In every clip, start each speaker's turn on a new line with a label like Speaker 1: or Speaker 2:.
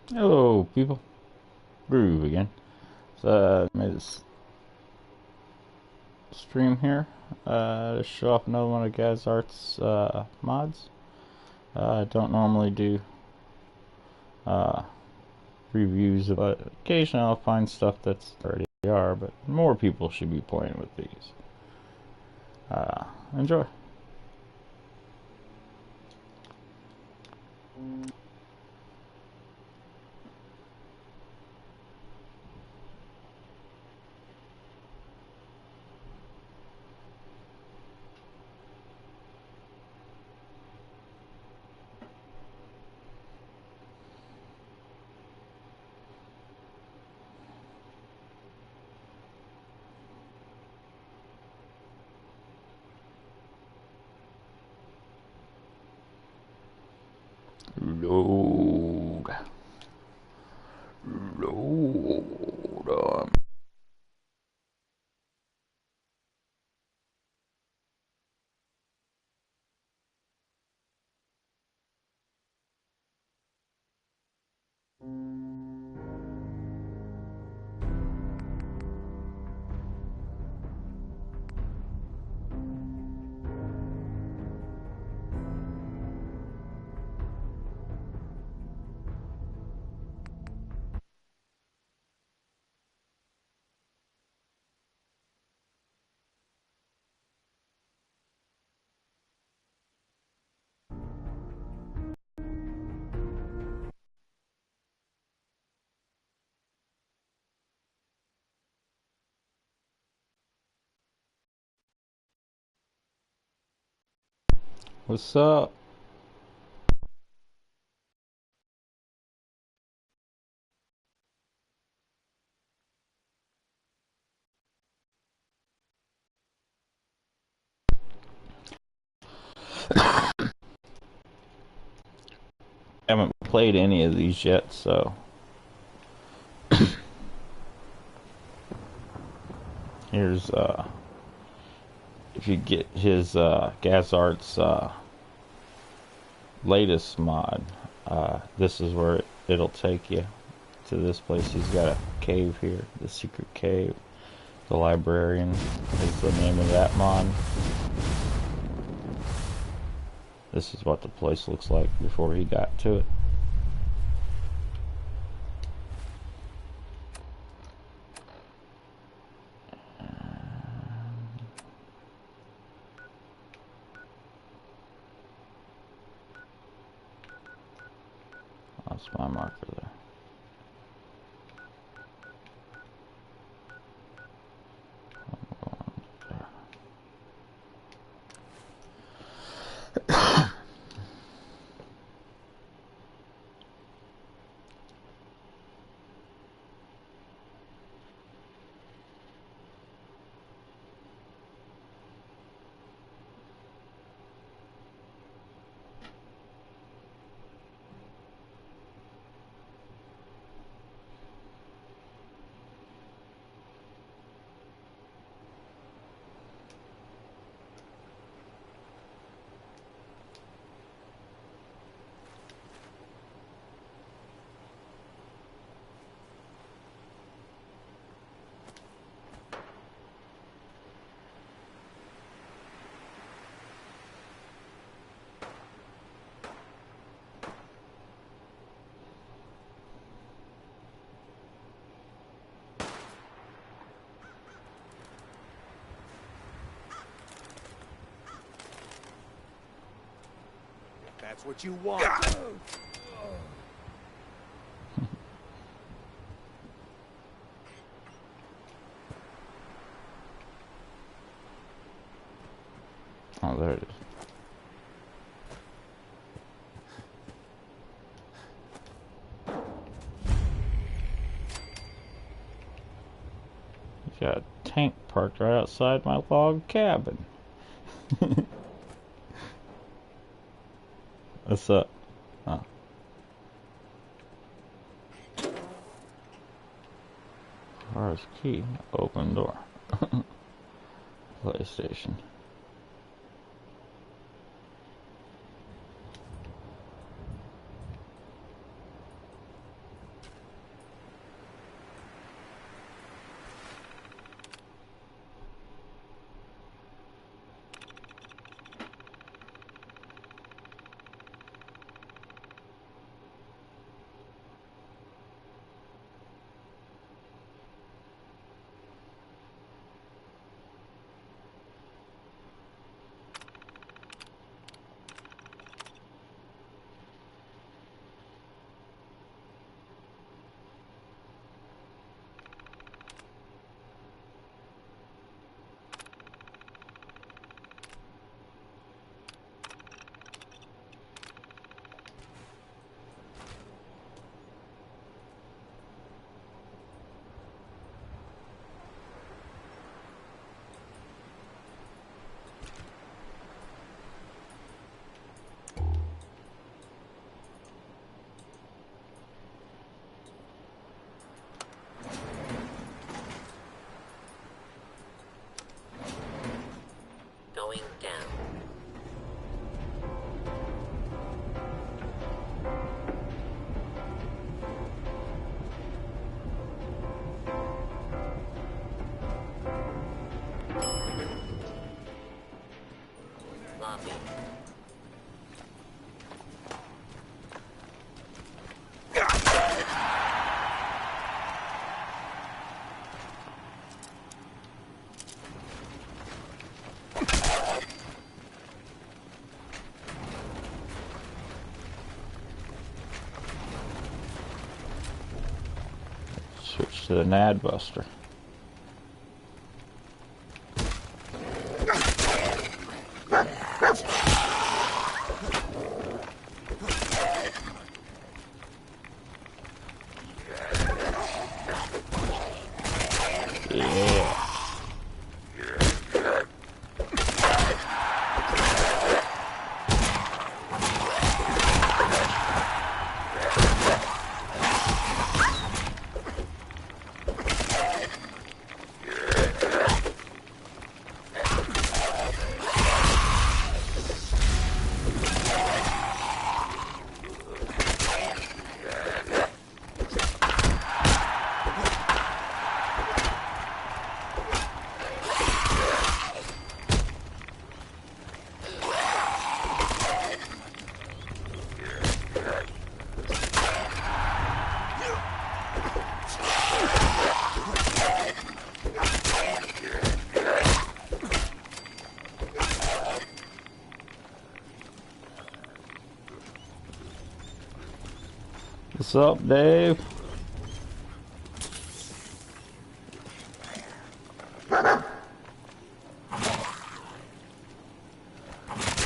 Speaker 1: Hello, people. Groove again. So, made this stream here to show off another one of GAZarts mods. I don't normally do uh, reviews, but occasionally I'll find stuff that's already are, but more people should be playing with these. Enjoy. Load. Load. What's up? I haven't played any of these yet, so here's if you get his GAZarts latest mod, this is where it'll take you to this place. He's got a cave here, the secret cave. The Librarian is the name of that mod. This is what the place looks like before he got to it. That's my marker there.
Speaker 2: That's what you want.
Speaker 1: Oh, there it is. He's got a tank parked right outside my log cabin. What's up? Oh. Car's key. Open door. PlayStation. Switch to the Nad Buster. Yeah. What's up, Dave?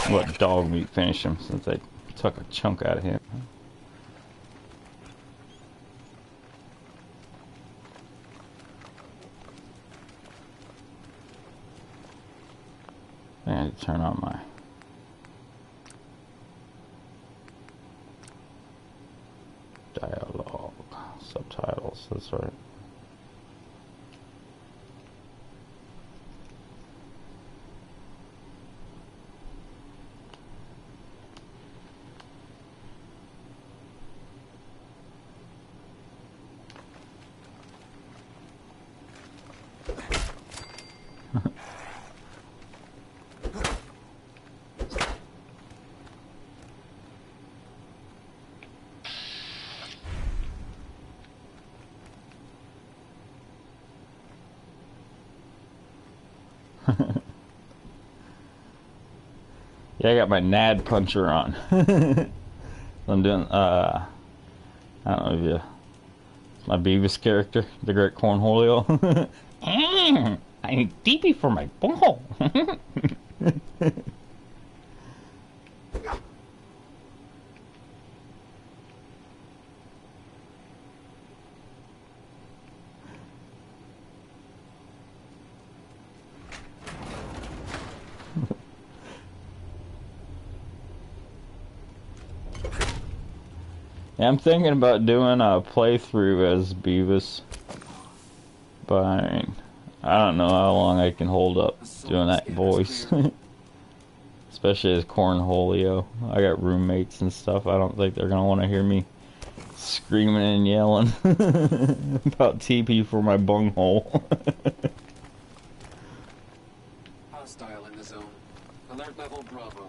Speaker 1: What dog meat finish him since they took a chunk out of him. I had to turn on my dialogue subtitles. That's right. Yeah, I got my Nad puncher on. I'm doing, I don't know if you, it's my Beavis character, the Great Cornholio. I need DP for my bunghole. Yeah, I'm thinking about doing a playthrough as Beavis, but I mean, I don't know how long I can hold up doing that voice. Especially as Cornholio. I got roommates and stuff. I don't think they're gonna want to hear me screaming and yelling about TP for my bunghole.
Speaker 3: Hostile in the zone. Alert level Bravo.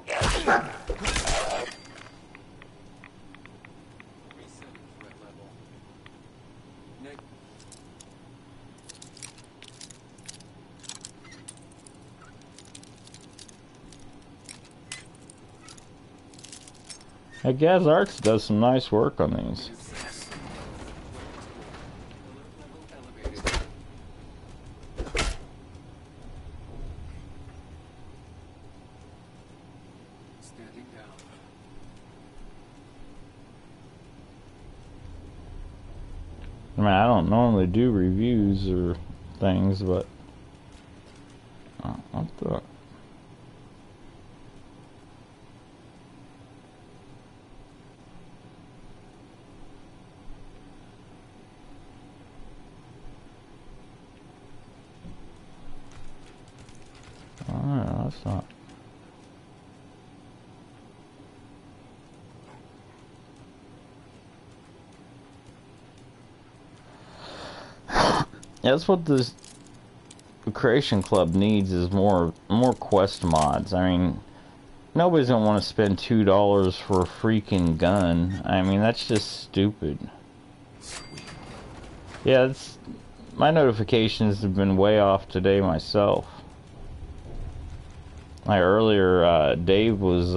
Speaker 1: GAZarts does some nice work on these. I mean, I don't normally do reviews or things, but what the? Oh, that's not. That's what this Creation Club needs, is more quest mods. I mean, nobody's gonna want to spend $2 for a freaking gun. I mean, that's just stupid. Yeah, it's, my notifications have been way off today myself. Like earlier, Dave was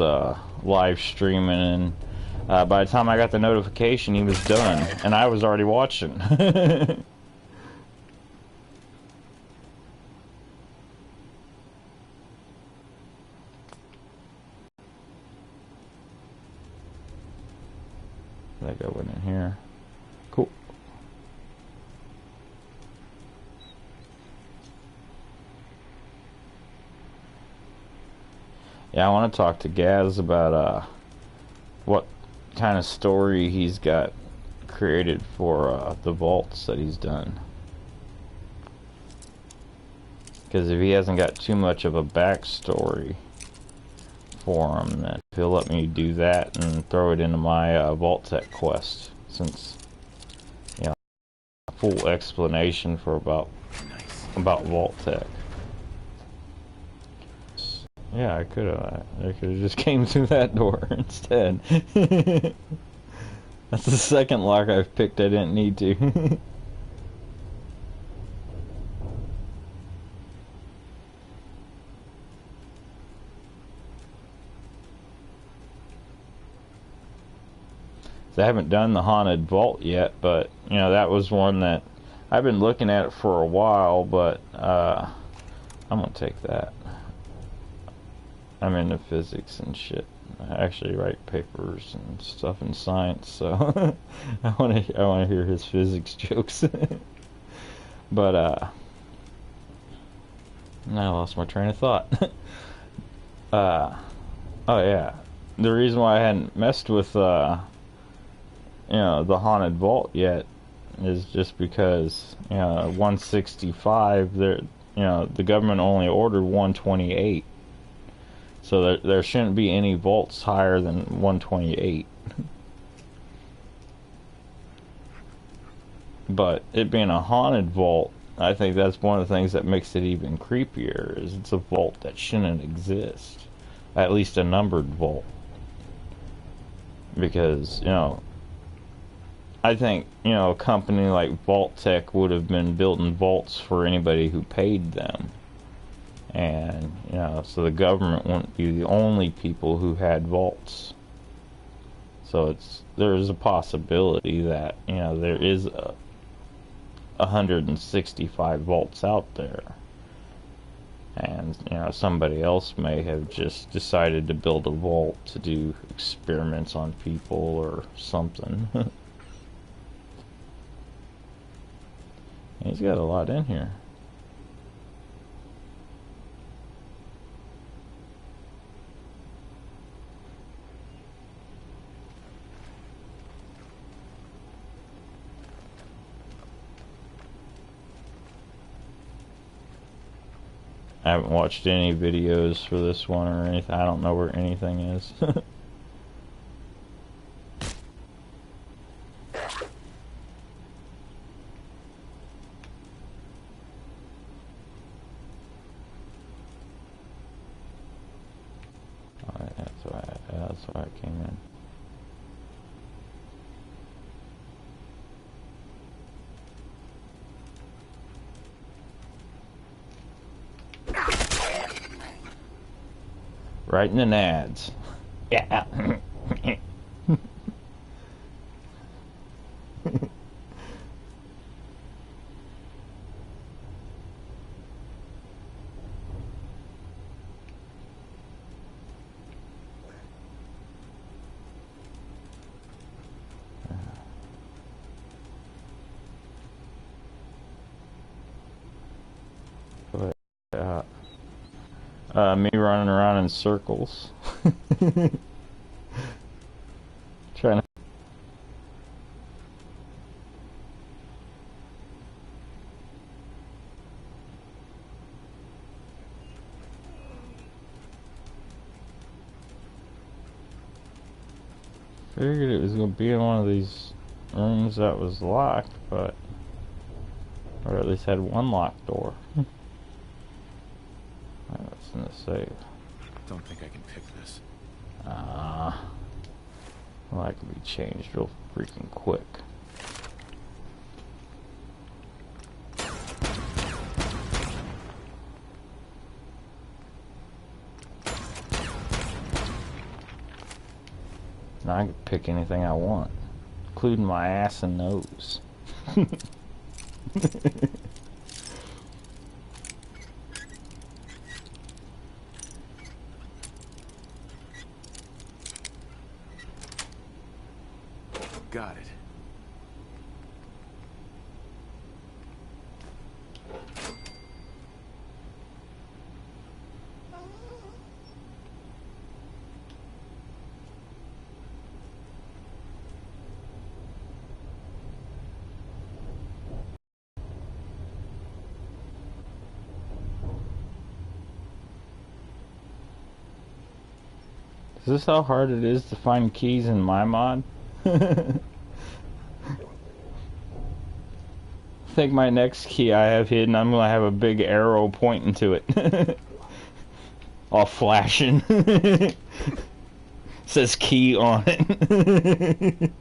Speaker 1: live streaming, and by the time I got the notification, he was done, and I was already watching. Yeah, I want to talk to Gaz about what kind of story he's got created for the vaults that he's done. Because if he hasn't got too much of a backstory for him, then he'll let me do that and throw it into my Vault Tech quest, since, you know, a full explanation for about Vault Tech. Yeah, I could have. I could have just came through that door instead. That's the second lock I've picked I didn't need to. I haven't done the haunted vault yet, but you know, that was one that I've been looking at it for a while, but I'm gonna take that. I'm into physics and shit. I actually write papers and stuff in science, so I wanna hear his physics jokes. But I lost my train of thought. Oh yeah, the reason why I hadn't messed with you know, the haunted vault yet is just because, you know, 165, there, you know, the government only ordered 128, so there shouldn't be any vaults higher than 128. But it being a haunted vault, I think that's one of the things that makes it even creepier, is it's a vault that shouldn't exist, at least a numbered vault, because, you know, I think, you know, a company like Vault Tech would have been building vaults for anybody who paid them. And, you know, so the government wouldn't be the only people who had vaults. So there is a possibility that, you know, there is 165 vaults out there. And, you know, somebody else may have just decided to build a vault to do experiments on people or something. He's got a lot in here. I haven't watched any videos for this one or anything. I don't know where anything is. Alright, that's why I came in. Writing in ads. Yeah. Me running around in circles. Trying to. Figured it was going to be in one of these rooms that was locked, but. Or at least had one locked door. That's in the safe.
Speaker 2: Don't think I can pick this.
Speaker 1: Well, that can be changed real freaking quick. Now I can pick anything I want, including my ass and nose.
Speaker 2: Got it.
Speaker 1: Is this how hard it is to find keys in my mod? I think my next key I have hidden, I'm gonna have a big arrow pointing to it. All flashing. Says key on it.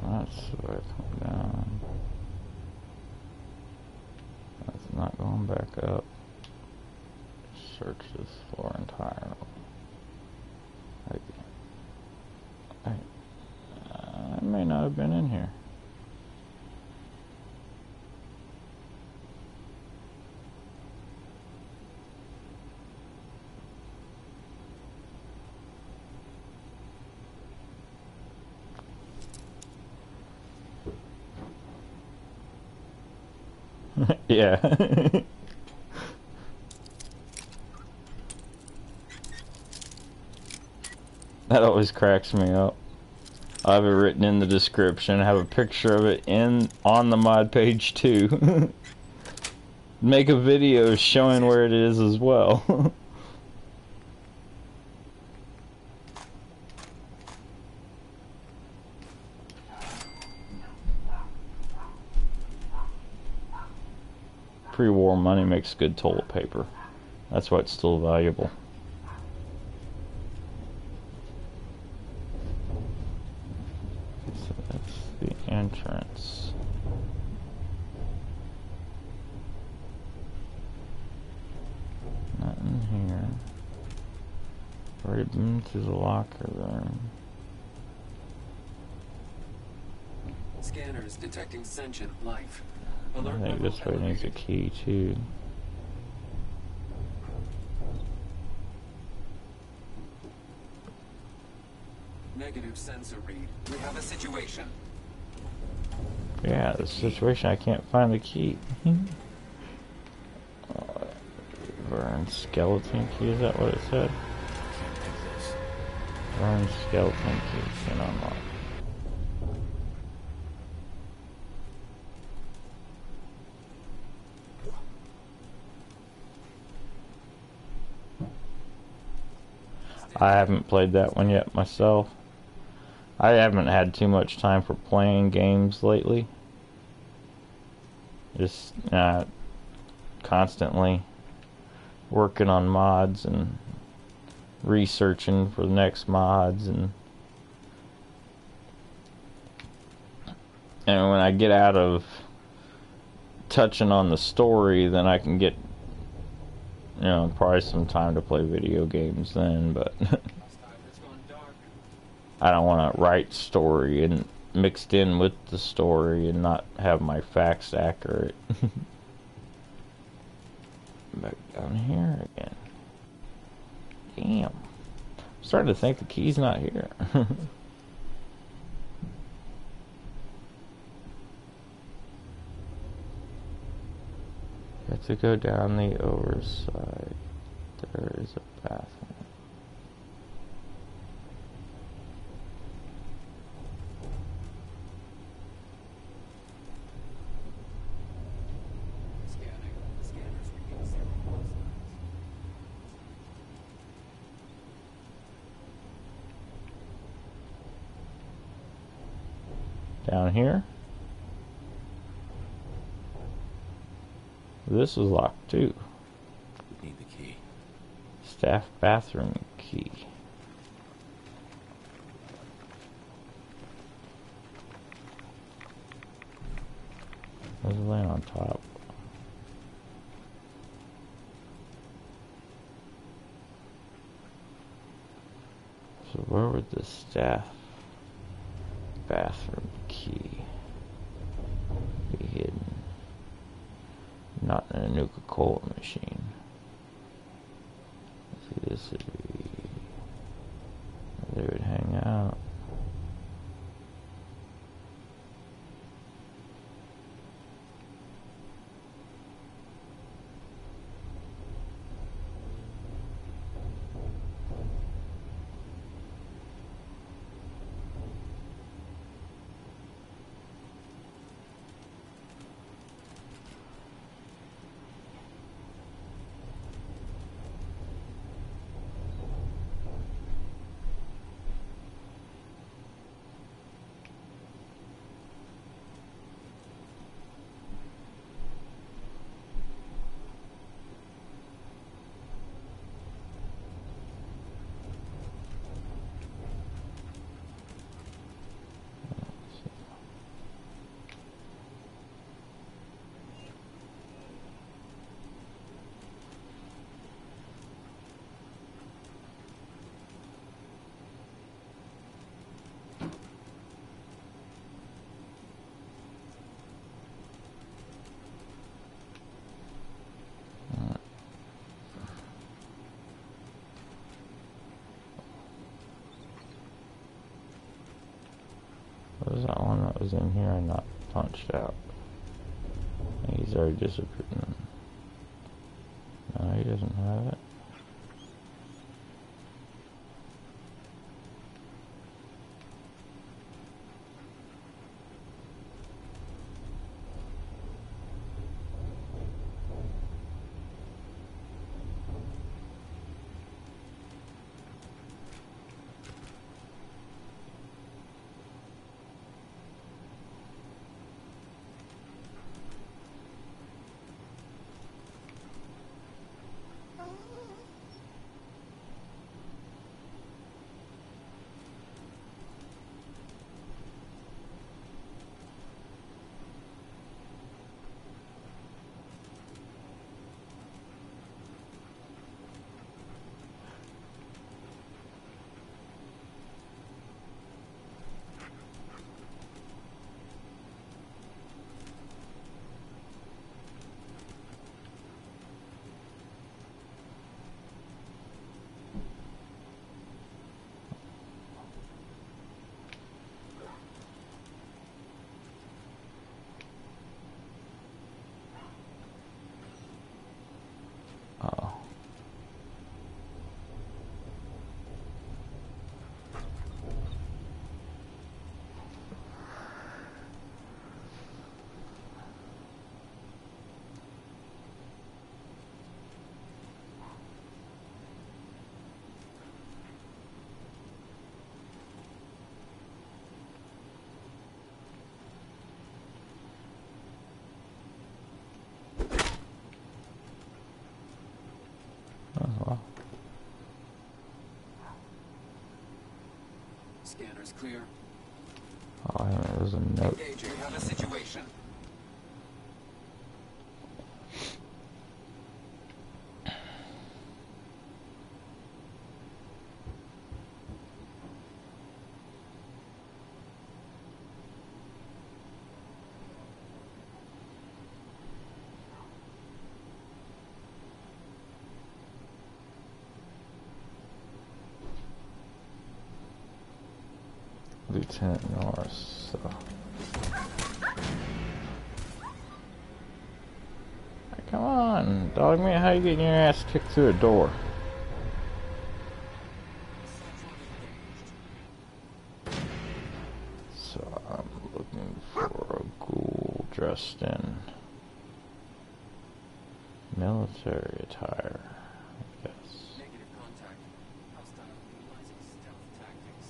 Speaker 1: That's where I come down. That's not going back up. Search this floor entirely. I may not have been in here. Yeah. That always cracks me up. I have it written in the description. I have a picture of it on the mod page too. Make a video showing where it is as well. Pre-war money makes good toilet paper. That's why it's still valuable. So that's the entrance. Nothing here. Already been to the locker room.
Speaker 3: Scanners detecting sentient life.
Speaker 1: I
Speaker 3: Alert
Speaker 1: think
Speaker 3: level
Speaker 1: this way needs a
Speaker 3: elevated.
Speaker 1: key too.
Speaker 3: Negative sensor read. We have a situation.
Speaker 1: Yeah, the situation, I can't find the key. Burn skeleton key, is that what it said?
Speaker 2: Can't pick this.
Speaker 1: Burn skeleton key can unlock. I haven't played that one yet myself. I haven't had too much time for playing games lately. Just constantly working on mods and researching for the next mods, and when I get out of touching on the story, then I can get probably some time to play video games then, but
Speaker 3: Hostile has gone dark.
Speaker 1: I don't want to write story and mixed in with the story and not have my facts accurate. Back down here again. Damn. I'm starting to think the key's not here. Got to go down the overside. There is a bathroom.
Speaker 3: Scanning. Scanners reading 0 hostiles.
Speaker 1: Down here. This is locked too.
Speaker 2: Need the key.
Speaker 1: Staff bathroom key. There's a laying on top. So where would the staff bathroom key be hidden? Not in a Nuka-Cola machine. See, this would be where they would hang out. that was in here and not punched out. He's already disappeared. No, he doesn't have it. Oh. Oh, well.
Speaker 3: Scanner's clear.
Speaker 1: Oh, there was a note.
Speaker 3: Engaging on a situation.
Speaker 1: Lieutenant Norris. So. Hey, come on, dog man, how you getting your ass kicked through a door? So I'm looking for a ghoul dressed in military attire, I guess.
Speaker 3: Negative contact. Hostile utilizing stealth tactics.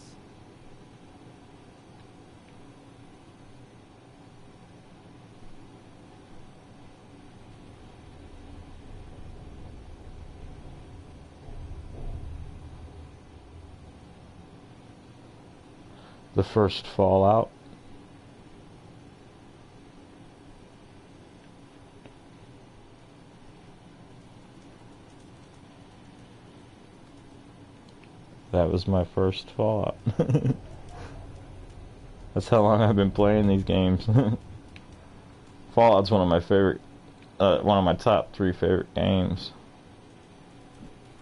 Speaker 1: The first Fallout. That was my first Fallout. That's how long I've been playing these games. Fallout's one of my favorite, one of my top 3 favorite games.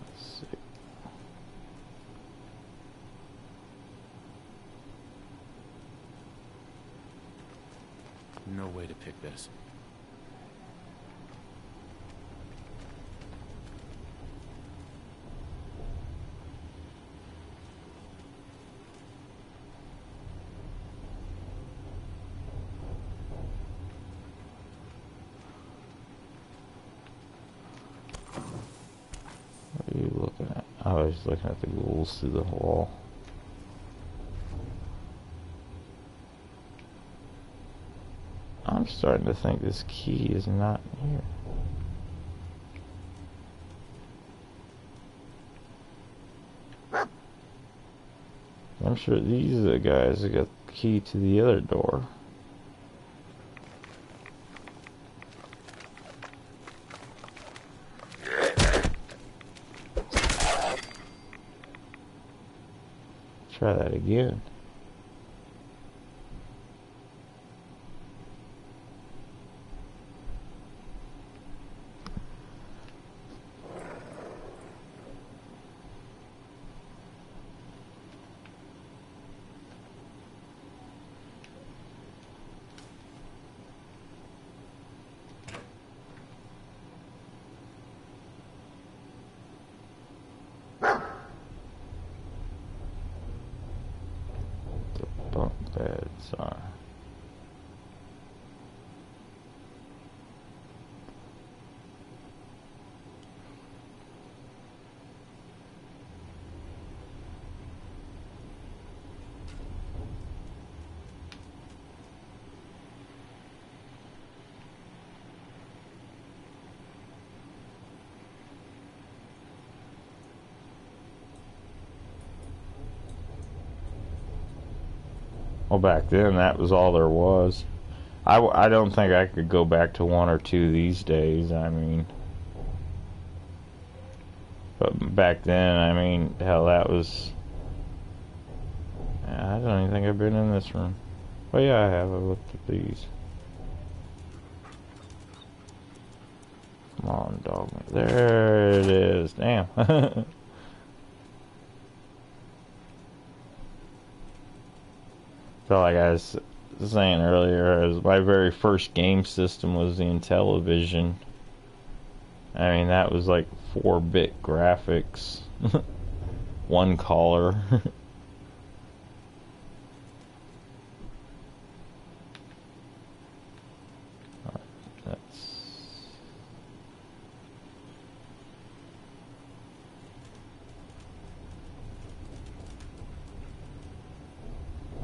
Speaker 1: Let's see.
Speaker 2: No way to pick this.
Speaker 1: What are you looking at? I was looking at the ghouls through the wall. I'm starting to think this key is not here. I'm sure these are the guys that got the key to the other door. Try that again. Sorry. Well, back then, that was all there was. I don't think I could go back to one or two these days, I mean. But back then, I mean, hell, that was... I don't even think I've been in this room. Well, yeah, I have. I looked at these. Come on, dog. There it is. Damn. So like I was saying earlier, my very first game system was the Intellivision. I mean, that was like 4-bit graphics, one color.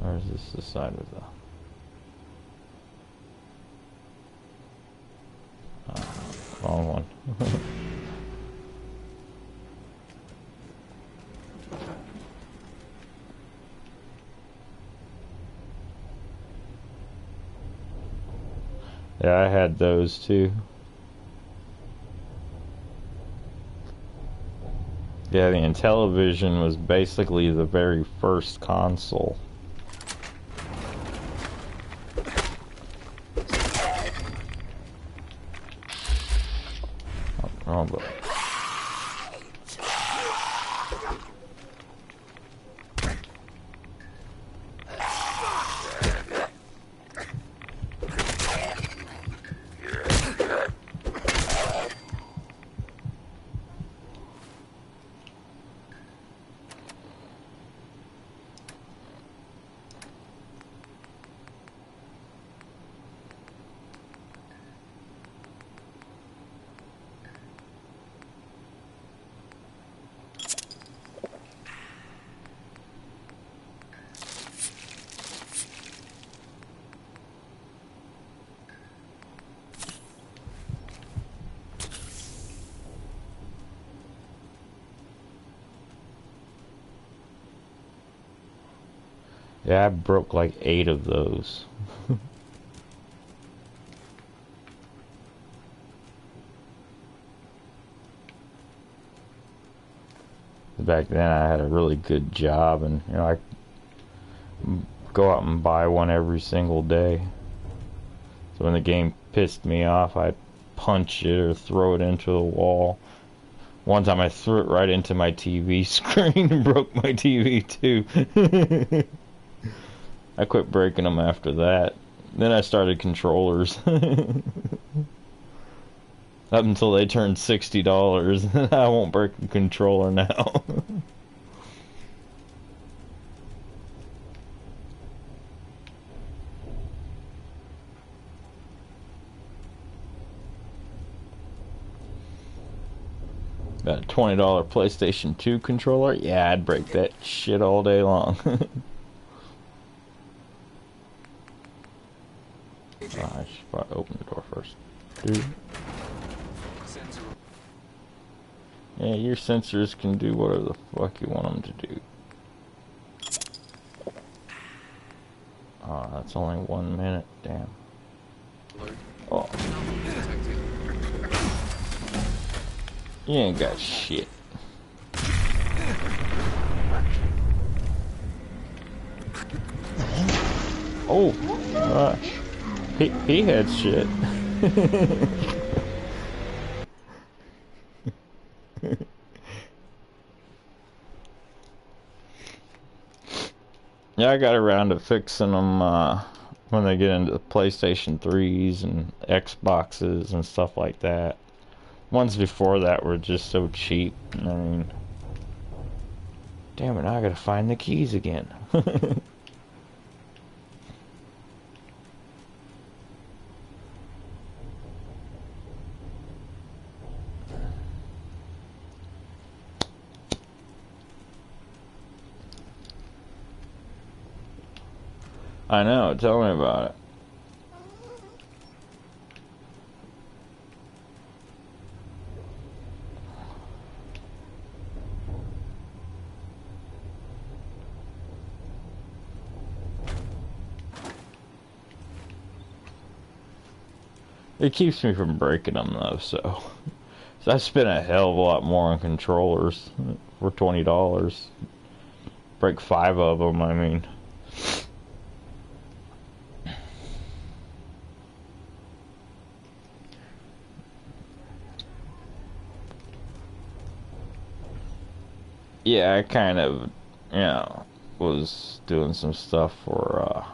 Speaker 1: Or is this the side with the... wrong one. Yeah, I had those too. Yeah, the Intellivision was basically the very first console. Oh, but yeah, I broke like 8 of those. Back then I had a really good job, and you know, I go out and buy one every single day. So when the game pissed me off, I'd punch it or throw it into the wall. One time I threw it right into my TV screen and broke my TV too. I quit breaking them after that. Then I started controllers. Up until they turned $60. I won't break a controller now. Got a $20 PlayStation 2 controller? Yeah, I'd break that shit all day long. I should probably open the door first. Dude. Yeah, your sensors can do whatever the fuck you want them to do. Oh, that's only 1 minute. Damn. Oh. You ain't got shit. Oh, he had shit. Yeah, I got around to fixing them when they get into the PlayStation 3s and Xboxes and stuff like that. Ones before that were just so cheap. I mean, damn it, now I gotta find the keys again. I know, tell me about it. It keeps me from breaking them though, so I spent a hell of a lot more on controllers for $20. Break 5 of them, I mean. Yeah, I kind of, was doing some stuff for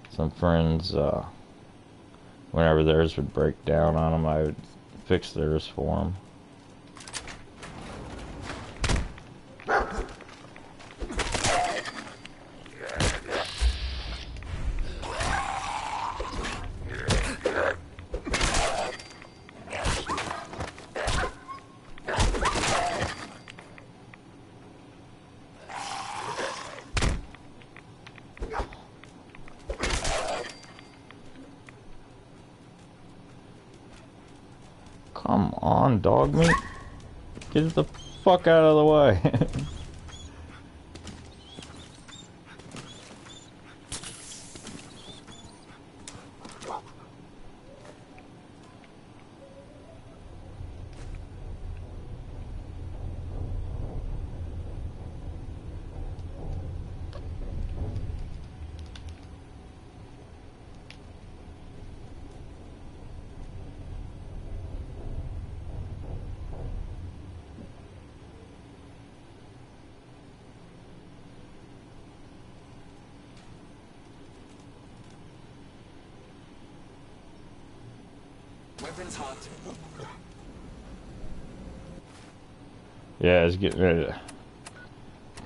Speaker 1: some friends. Whenever theirs would break down on them, I would fix theirs for them. Come on, dog meat. Get the fuck out of the way.
Speaker 3: Weapons hot.
Speaker 1: Yeah, it's getting ready to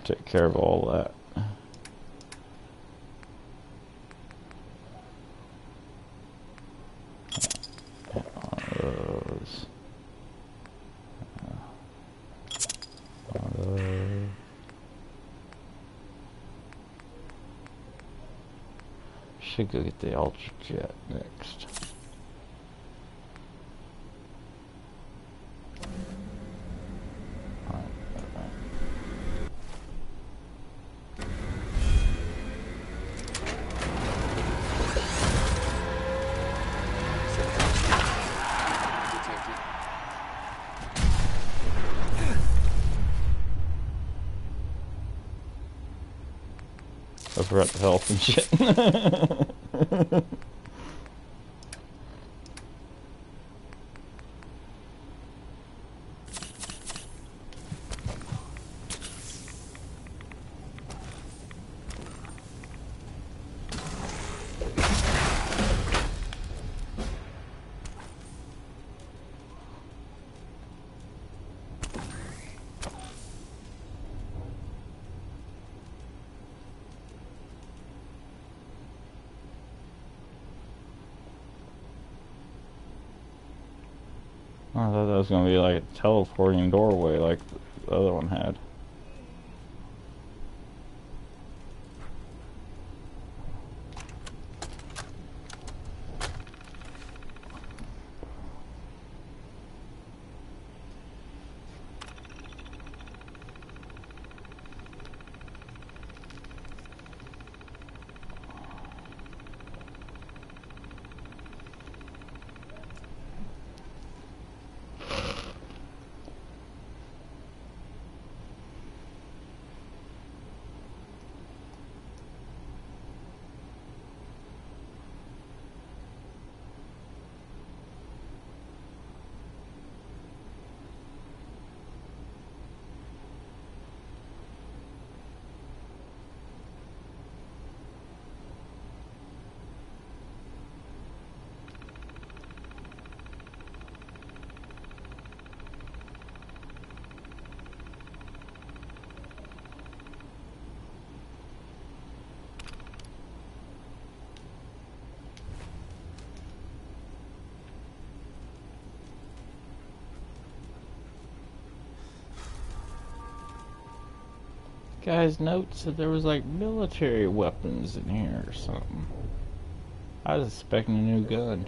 Speaker 1: take care of all that. Should go get the Ultra Jet next.
Speaker 3: Detected.
Speaker 1: I forgot the health and shit. I thought that was gonna be like a teleporting doorway like the other one had. Guy's note said there was like military weapons in here or something. I was expecting a new gun.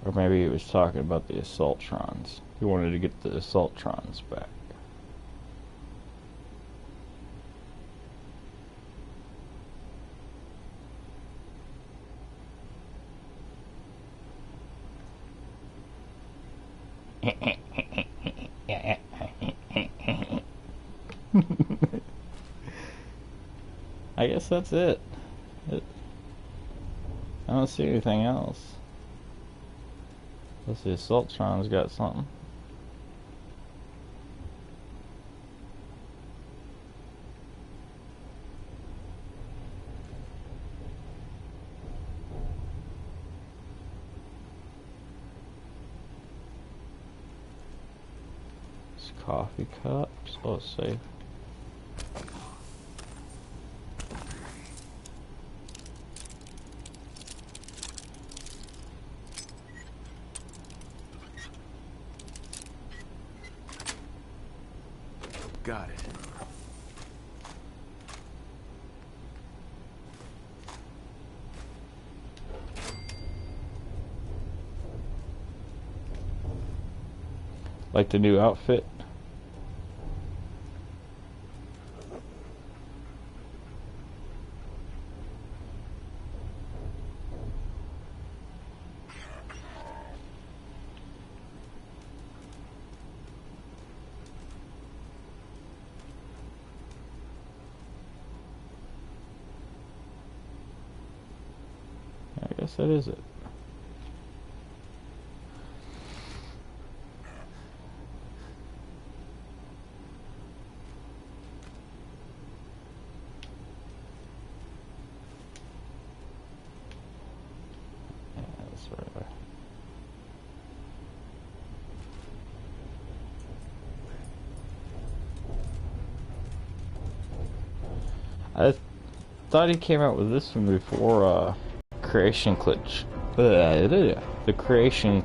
Speaker 1: Or maybe he was talking about the Assaultrons. He wanted to get the Assaultrons back. I guess that's it. I don't see anything else. Let's see, Assaultron's got something. It's coffee cups. Let's see.
Speaker 2: Got it.
Speaker 1: Like the new outfit. I guess that is it. Yeah, that's right. I thought he came out with this one before creation glitch. The creation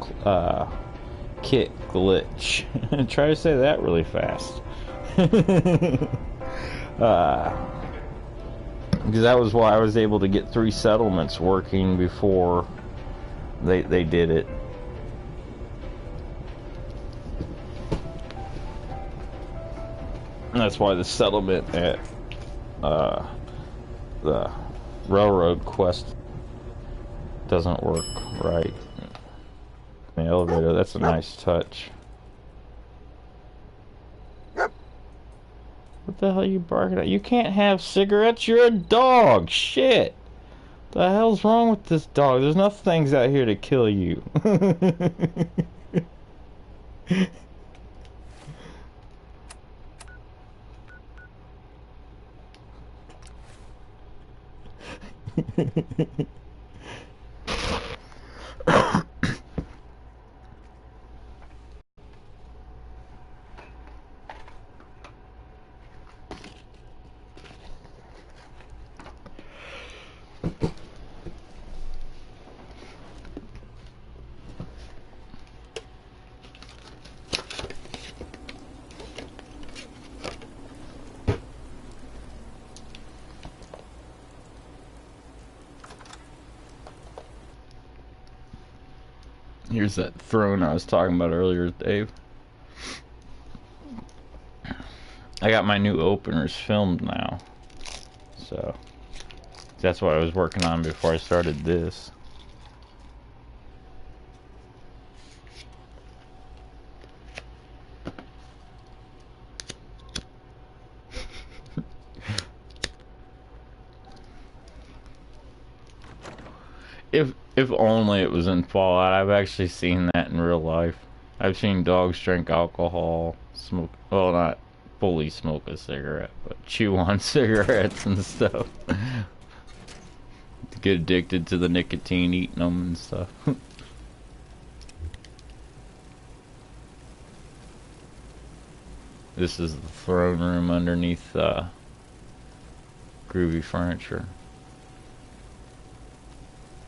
Speaker 1: kit glitch. Try to say that really fast. Because that was why I was able to get 3 settlements working before they did it. And that's why the settlement at the railroad quest doesn't work right. The elevator, that's a nice touch. What the hell are you barking at? You can't have cigarettes, you're a dog! Shit! The hell's wrong with this dog? There's enough things out here to kill you. Here's that throne I was talking about earlier, Dave. I got my new openers filmed now. So, that's what I was working on before I started this. If only it was in Fallout. I've actually seen that in real life. I've seen dogs drink alcohol, smoke, well, not fully smoke a cigarette, but chew on cigarettes and stuff. Get addicted to the nicotine, eating them and stuff. This is the throne room underneath groovy furniture.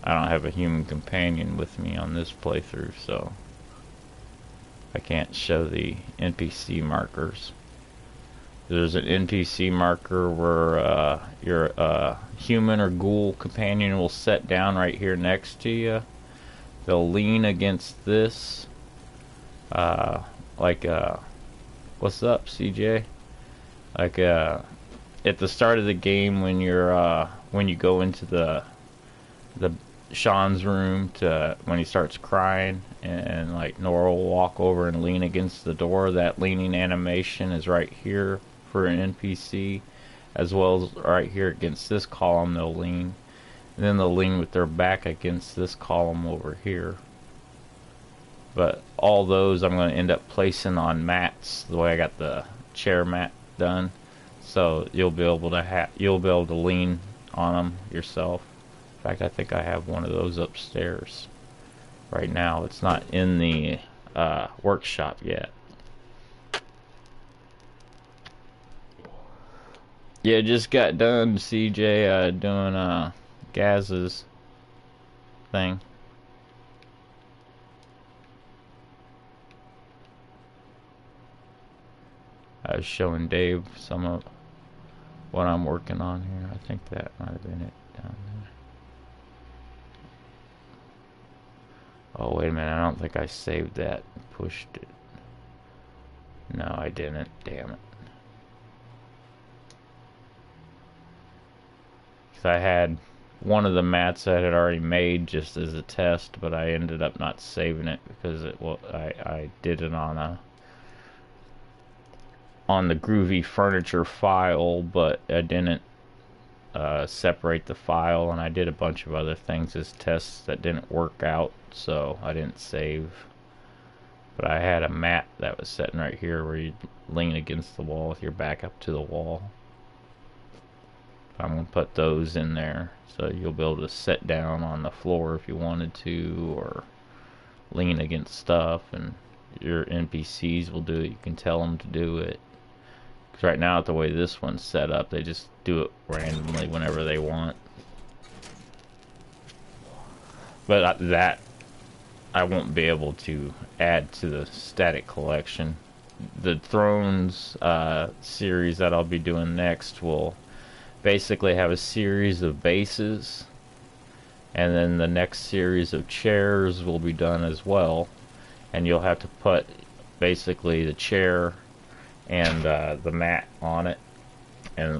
Speaker 1: I don't have a human companion with me on this playthrough, so I can't show the NPC markers. There's an NPC marker where your human or ghoul companion will sit down right here next to you. They'll lean against this, like what's up, CJ? Like at the start of the game when you're when you go into the Sean's room to when he starts crying, and like Nora will walk over and lean against the door. That leaning animation is right here for an NPC, as well as right here against this column they'll lean. And then they'll lean with their back against this column over here. But all those I'm going to end up placing on mats, the way I got the chair mat done. So you'll be able to lean on them yourself. In fact, I think I have one of those upstairs right now. It's not in the workshop yet. Yeah, just got done, CJ, doing GAZ's thing. I was showing Dave some of what I'm working on here. I think that might have been it down there. Oh, wait a minute. I don't think I saved that and pushed it. No, I didn't. Damn it. Because I had one of the mats I had already made just as a test, but I ended up not saving it because I did it on the groovy furniture file, but I didn't separate the file, and I did a bunch of other things as tests that didn't work out, so I didn't save. But I had a mat that was sitting right here where you lean against the wall with your back up to the wall. I'm going to put those in there so you'll be able to sit down on the floor if you wanted to, or lean against stuff, and your NPCs will do it. You can tell them to do it. Because right now, the way this one's set up, they just do it randomly whenever they want. But that I won't be able to add to the static collection. The Thrones series that I'll be doing next will basically have a series of bases, and then the next series of chairs will be done as well. And you'll have to put basically the chair and the mat on it,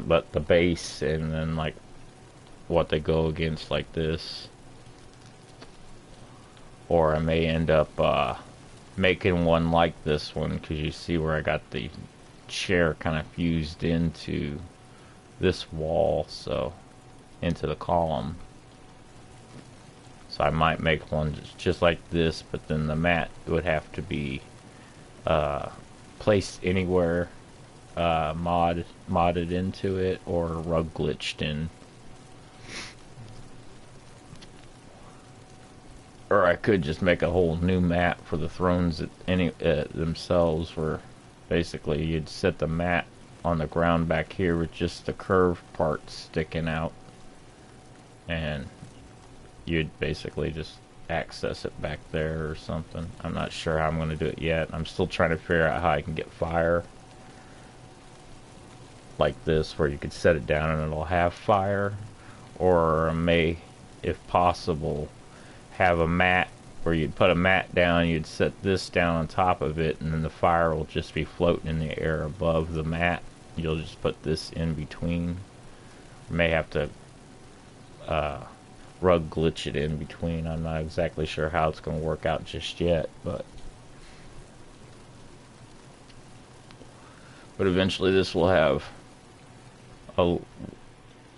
Speaker 1: but the base, and then like what they go against, like this. Or I may end up making one like this one, because you see where I got the chair kind of fused into this wall, so into the column. So I might make one just like this, but then the mat would have to be placed anywhere, modded into it, or rug glitched in. Or I could just make a whole new mat for the thrones themselves, where basically you'd set the mat on the ground back here with just the curved part sticking out, and you'd basically just access it back there or something. I'm not sure how I'm going to do it yet. I'm still trying to figure out how I can get fire like this, where you could set it down and it'll have fire, or may, if possible, have a mat where you'd put a mat down, you'd set this down on top of it, and then the fire will just be floating in the air above the mat. You'll just put this in between. You may have to rug glitch it in between. I'm not exactly sure how it's going to work out just yet, but eventually this will have a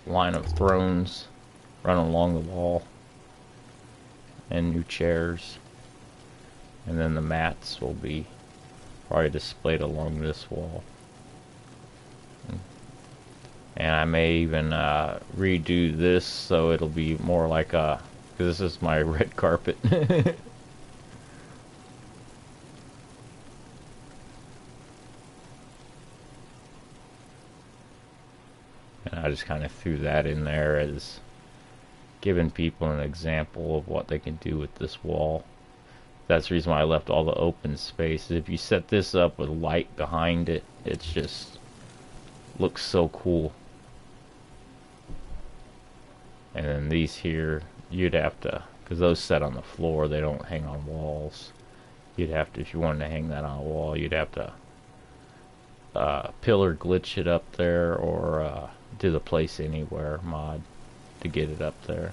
Speaker 1: line of thrones running along the wall, and new chairs, and then the mats will be probably displayed along this wall. And I may even redo this so it'll be more like a, because this is my red carpet. I just kind of threw that in there as giving people an example of what they can do with this wall. That's the reason why I left all the open spaces. If you set this up with light behind it, it's just looks so cool. And then these here, you'd have to, because those set on the floor, they don't hang on walls. You'd have to, if you wanted to hang that on a wall, you'd have to pillar glitch it up there, or do the place anywhere mod to get it up there.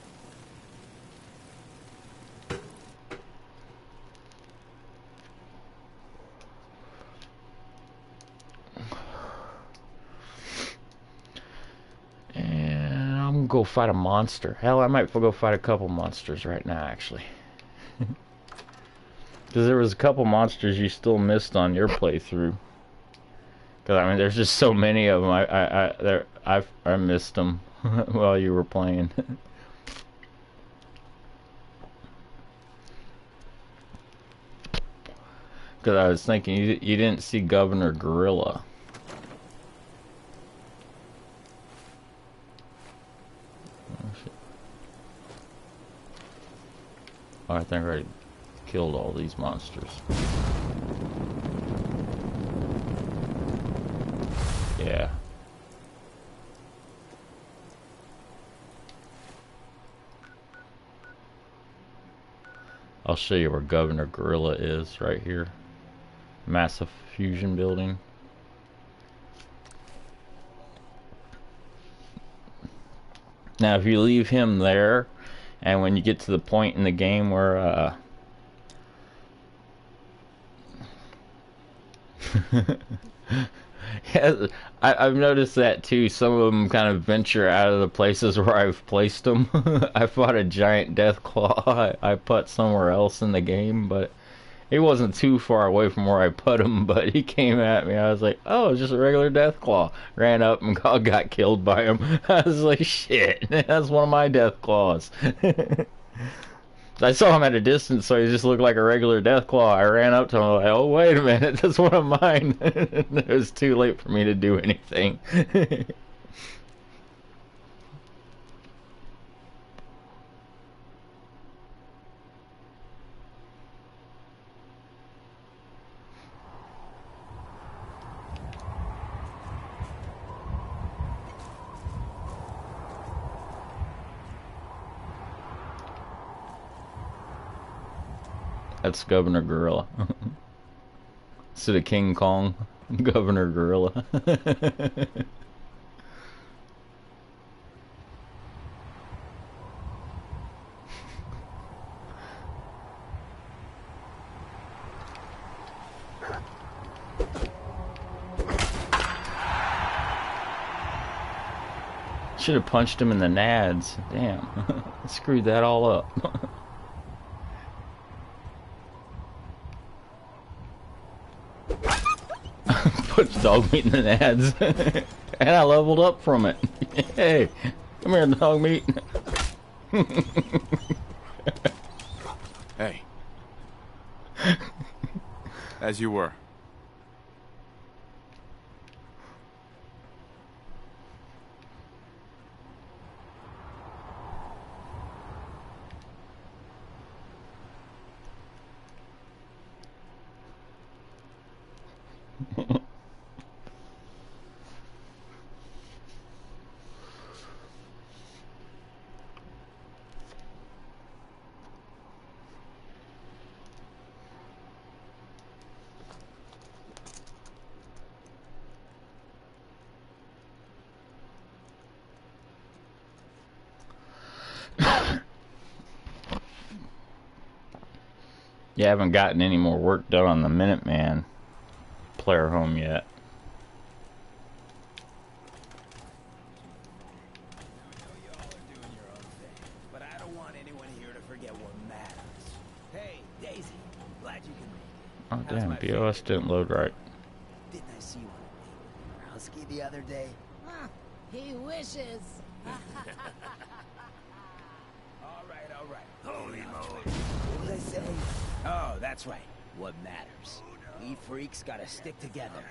Speaker 1: And I'm gonna go fight a monster. Hell, I might go fight a couple monsters right now, actually. Because there was a couple monsters you still missed on your playthrough. Because I mean, there's just so many of them. I missed them while you were playing. Because I was thinking you didn't see Governor Gorilla. Oh, I think I already killed all these monsters. Yeah. I'll show you where Governor Gorilla is right here. Massive fusion building. Now if you leave him there, and when you get to the point in the game where yeah, I've noticed that too. Some of them kind of venture out of the places where I've placed them. I fought a giant death claw. I put somewhere else in the game, but he wasn't too far away from where I put him. But he came at me. I was like, oh, it's just a regular death claw. Ran up and got killed by him. I was like, shit, that's one of my death claws. I saw him at a distance, so he just looked like a regular death claw. I ran up to him, like, oh, wait a minute, that's one of mine. It was too late for me to do anything. That's Governor Gorilla. Instead of King Kong, Governor Gorilla. Should have punched him in the nads. Damn. Screwed that all up. Puts dog meat in the nads. And I leveled up from it. Hey, come here, dog meat.
Speaker 4: Hey. As you were.
Speaker 1: You haven't gotten any more work done on the Minuteman player home yet. Oh damn, BOS didn't load right.
Speaker 5: Didn't I see one of Browski the other day?
Speaker 6: Huh, he wishes.
Speaker 5: All right. Holy moly. What did I say? Oh, that's right. What matters? We freaks gotta stick together.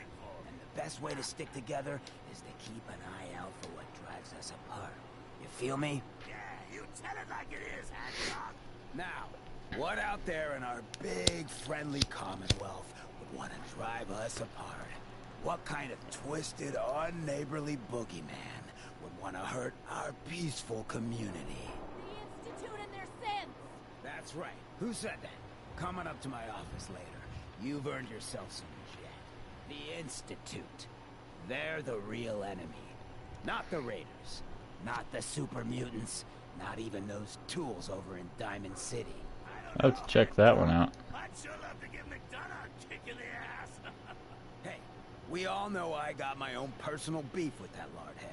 Speaker 5: And the best way to stick together is to keep an eye out for what drives us apart. You feel me?
Speaker 4: Yeah, you tell it like it is, Hancock.
Speaker 5: Now, what out there in our big, friendly Commonwealth would want to drive us apart? What kind of twisted, unneighborly boogeyman would want to hurt our peaceful community?
Speaker 6: The Institute and their sins!
Speaker 5: That's right. Who said that? Coming up to my office later. You've earned yourself some jet. The Institute. They're the real enemy. Not the Raiders. Not the super mutants. Not even those tools over in Diamond City.
Speaker 1: I'll have to check that one out.
Speaker 4: I'd sure love to give McDonough a kick in the ass.
Speaker 5: Hey, we all know I got my own personal beef with that lardhead.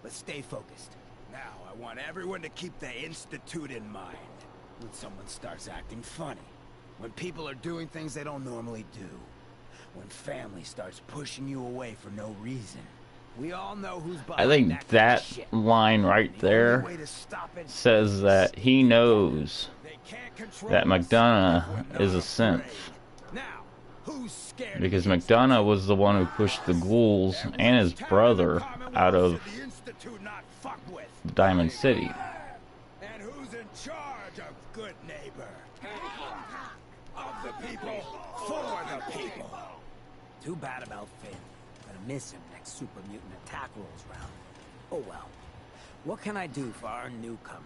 Speaker 5: But stay focused. Now, I want everyone to keep the Institute in mind. When someone starts acting funny. When people are doing things they don't normally do. When family starts pushing you away for no reason. We all know who's behind
Speaker 1: I think that
Speaker 5: shit.
Speaker 1: line right there says that he knows that McDonough is a synth.
Speaker 5: Now, who's scared
Speaker 1: Because McDonough was the one who pushed the ghouls and his brother out of Diamond City.
Speaker 5: And who's in charge of good neighbor? Of the people, for the people. Too bad about Finn. Gonna miss him next super mutant attack rolls round. Oh well. What can I do for our newcomer?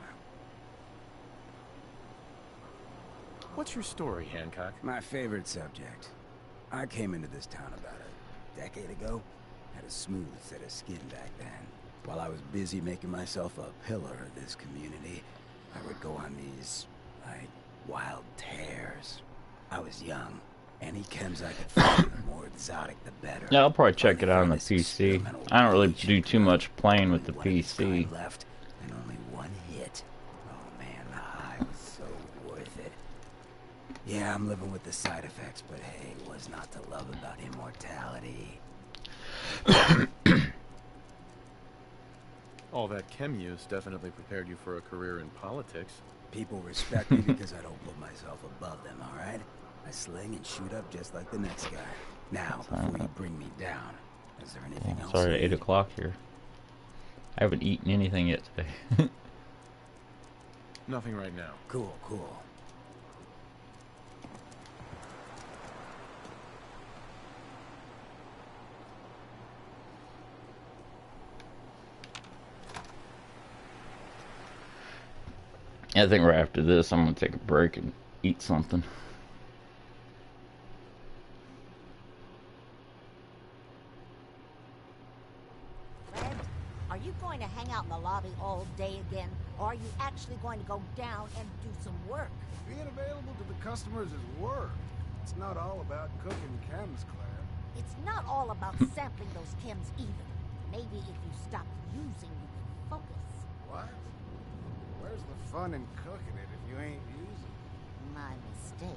Speaker 2: What's your story, Hancock?
Speaker 5: My favorite subject. I came into this town about a decade ago. Had a smooth set of skin back then. While I was busy making myself a pillar of this community, I would go on these, like, wild tears. I was young. Any chems I could find, the more exotic, the better.
Speaker 1: Yeah, I'll probably check it out on the PC. I don't really do too much playing with the PC.
Speaker 5: Left and only one hit. Oh man, the high was so worth it. Yeah, I'm living with the side effects, but hey, what's not to love about immortality?
Speaker 2: All that chem use definitely prepared you for a career in politics.
Speaker 5: People respect me because I don't put myself above them, alright? I sling and shoot up just like the next guy. Now, before you bring me down, is there anything else?
Speaker 1: Sorry, 8 o'clock here. I haven't eaten anything yet today.
Speaker 2: Nothing right now.
Speaker 5: Cool, cool.
Speaker 1: I think right after this, I'm gonna take a break and eat something.
Speaker 6: Red, are you going to hang out in the lobby all day again? Or are you actually going to go down and do some work?
Speaker 7: Being available to the customers is work. It's not all about cooking chems, Claire.
Speaker 6: It's not all about sampling those chems either. Maybe if you stop using, you can focus.
Speaker 7: What? Where's the fun in cooking it if you ain't using it?
Speaker 6: My mistake.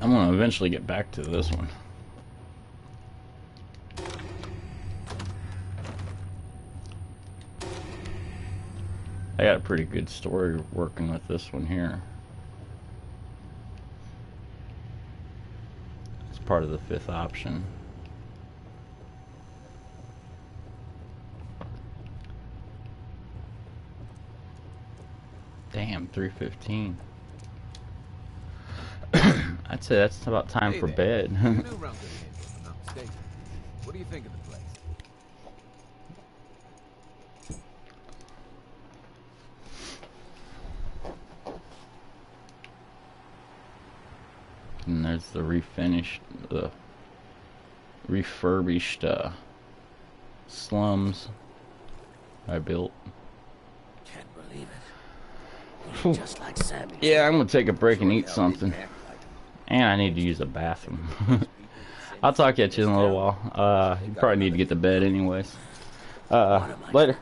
Speaker 1: I'm gonna eventually get back to this one. I got a pretty good story working with this one here. It's part of the 5th option. Damn, 3:15. I'd say that's about time for bed.
Speaker 8: New around here, if I'm not mistaken. What do you think of the place?
Speaker 1: And there's the refurbished slums I built.
Speaker 5: Can't believe it. Just like Sammy.
Speaker 1: Yeah, I'm gonna take a break and eat something. And I need to use the bathroom. I'll talk at you in a little while. You probably need to get to bed anyways. Later.